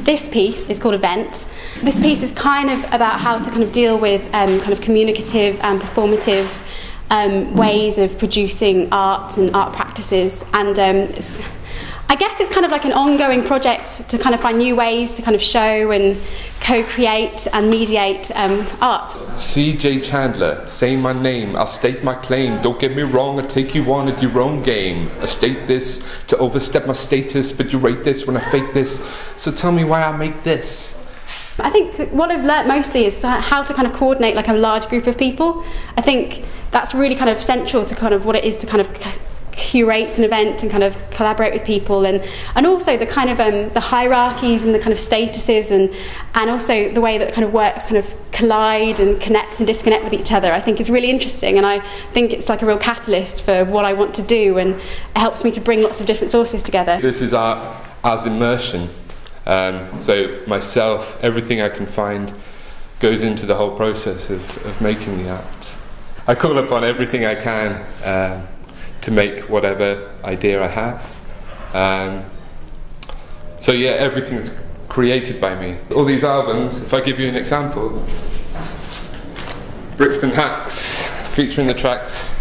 This piece is called Event. This piece is kind of about how to kind of deal with kind of communicative and performative ways of producing art and art practices, and I guess it's kind of like an ongoing project to kind of find new ways to kind of show and co-create and mediate art. C.J. Chandler, say my name, I'll state my claim. Don't get me wrong, I'll take you on at your own game. I state this to overstep my status, but you rate this when I fake this. So tell me why I make this. I think what I've learnt mostly is how to kind of coordinate like a large group of people. I think that's really kind of central to kind of what it is to kind of curate an event and kind of collaborate with people, and also the kind of the hierarchies and the kind of statuses and also the way that kind of works kind of collide and connect and disconnect with each other. I think is really interesting, and I think it's like a real catalyst for what I want to do, and it helps me to bring lots of different sources together. This is art as immersion. So myself, everything I can find goes into the whole process of making the art. I call upon everything I can to make whatever idea I have. So yeah, everything's created by me. All these albums, if I give you an example, Brixton Hacks, featuring the tracks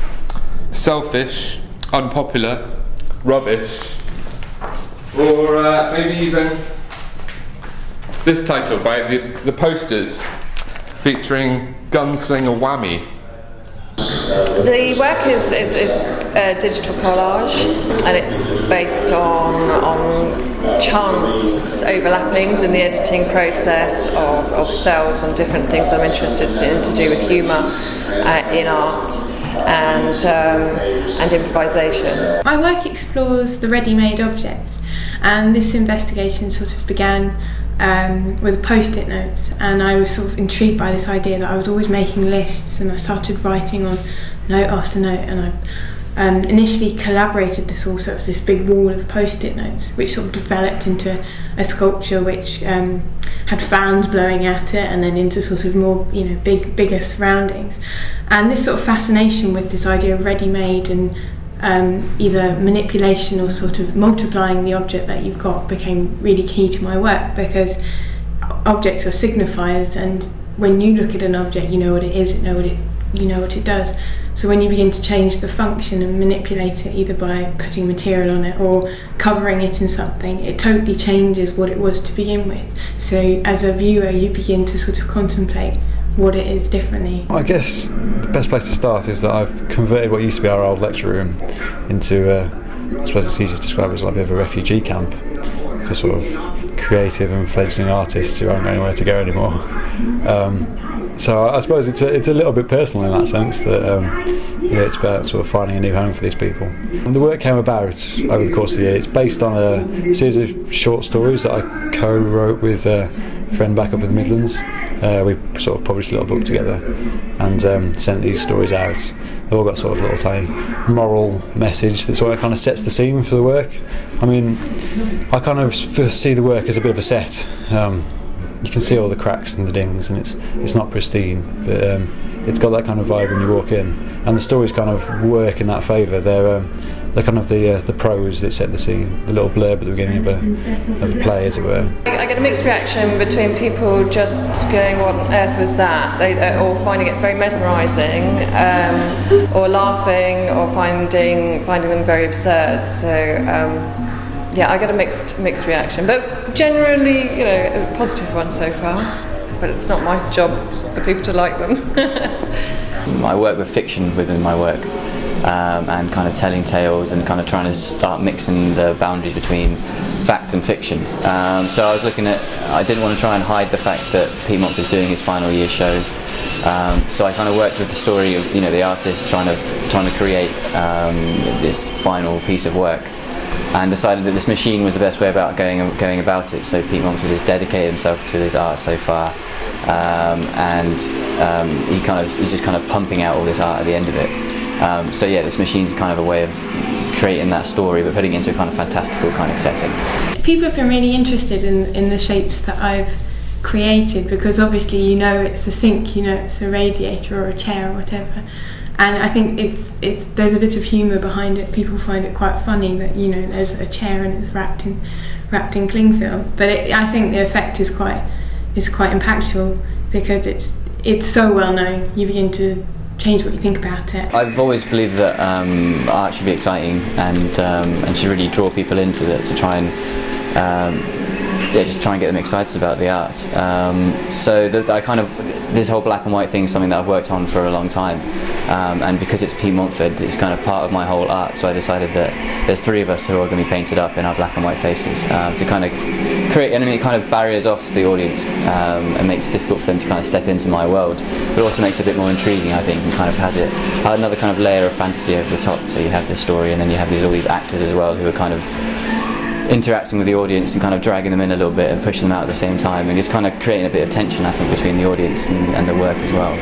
Selfish, Unpopular, Rubbish, or maybe even this title by the Posters, featuring Gunslinger Whammy. The work is a digital collage, and it's based on chance overlappings in the editing process of cells and different things that I'm interested in to do with humour in art and improvisation. My work explores the ready-made object, and this investigation sort of began with post-it notes, and I was sort of intrigued by this idea that I was always making lists, and I started writing on note after note, and I initially collaborated this also. It was this big wall of post-it notes which sort of developed into a sculpture which had fans blowing at it, and then into sort of more bigger surroundings. And this sort of fascination with this idea of ready-made and either manipulation or sort of multiplying the object that you've got became really key to my work, because objects are signifiers, and when you look at an object you know what it is, you know what it does. So when you begin to change the function and manipulate it, either by putting material on it or covering it in something, it totally changes what it was to begin with. So as a viewer you begin to sort of contemplate what it is differently. I guess the best place to start is that I've converted what used to be our old lecture room into, I suppose it's easy to describe as like a bit of a refugee camp for sort of creative and fledgling artists who haven't got anywhere to go anymore. So I suppose it's a little bit personal in that sense, that it's about sort of finding a new home for these people. And the work came about over the course of the year. It's based on a series of short stories that I co-wrote with a friend back up in the Midlands. We sort of published a little book together and sent these stories out. They've all got sort of a little tiny moral message that sort of kind of sets the scene for the work. I mean, I kind of see the work as a bit of a set. You can see all the cracks and the dings, and it's not pristine, but it's got that kind of vibe when you walk in. And the stories kind of work in that favour. They're kind of the prose that set the scene, the little blurb at the beginning of a play, as it were. I get a mixed reaction between people just going, "What on earth was that?" Or finding it very mesmerising, or laughing, or finding them very absurd. So. Yeah, I get a mixed reaction, but generally, a positive one so far. But it's not my job for people to like them. I work with fiction within my work, and kind of telling tales and kind of trying to start mixing the boundaries between fact and fiction. So I was I didn't want to try and hide the fact that Pete Montford's doing his final year show. So I kind of worked with the story of the artist trying to create this final piece of work, and decided that this machine was the best way about going about it. So Pete Montford has dedicated himself to his art so far, and he's just kind of pumping out all this art at the end of it. So yeah, this machine's kind of a way of creating that story, but putting it into a kind of fantastical kind of setting. People have been really interested in the shapes that I've created, because obviously it's a sink, it's a radiator or a chair or whatever. And I think there's a bit of humour behind it. People find it quite funny that there's a chair and it's wrapped wrapped in cling film. But I think the effect is quite impactful because it's so well known. You begin to change what you think about it. I've always believed that art should be exciting and should really draw people into it to try and just try and get them excited about the art. So that I kind of, this whole black and white thing is something that I've worked on for a long time, and because it's P. Montford, it's kind of part of my whole art. So I decided that there's 3 of us who are going to be painted up in our black and white faces to kind of create, and it kind of barriers off the audience and makes it difficult for them to kind of step into my world, but also makes it a bit more intriguing, I think, and kind of has another kind of layer of fantasy over the top. So you have this story, and then you have all these actors as well who are kind of interacting with the audience and kind of dragging them in a little bit and pushing them out at the same time, and just kind of creating a bit of tension, I think, between the audience and the work as well.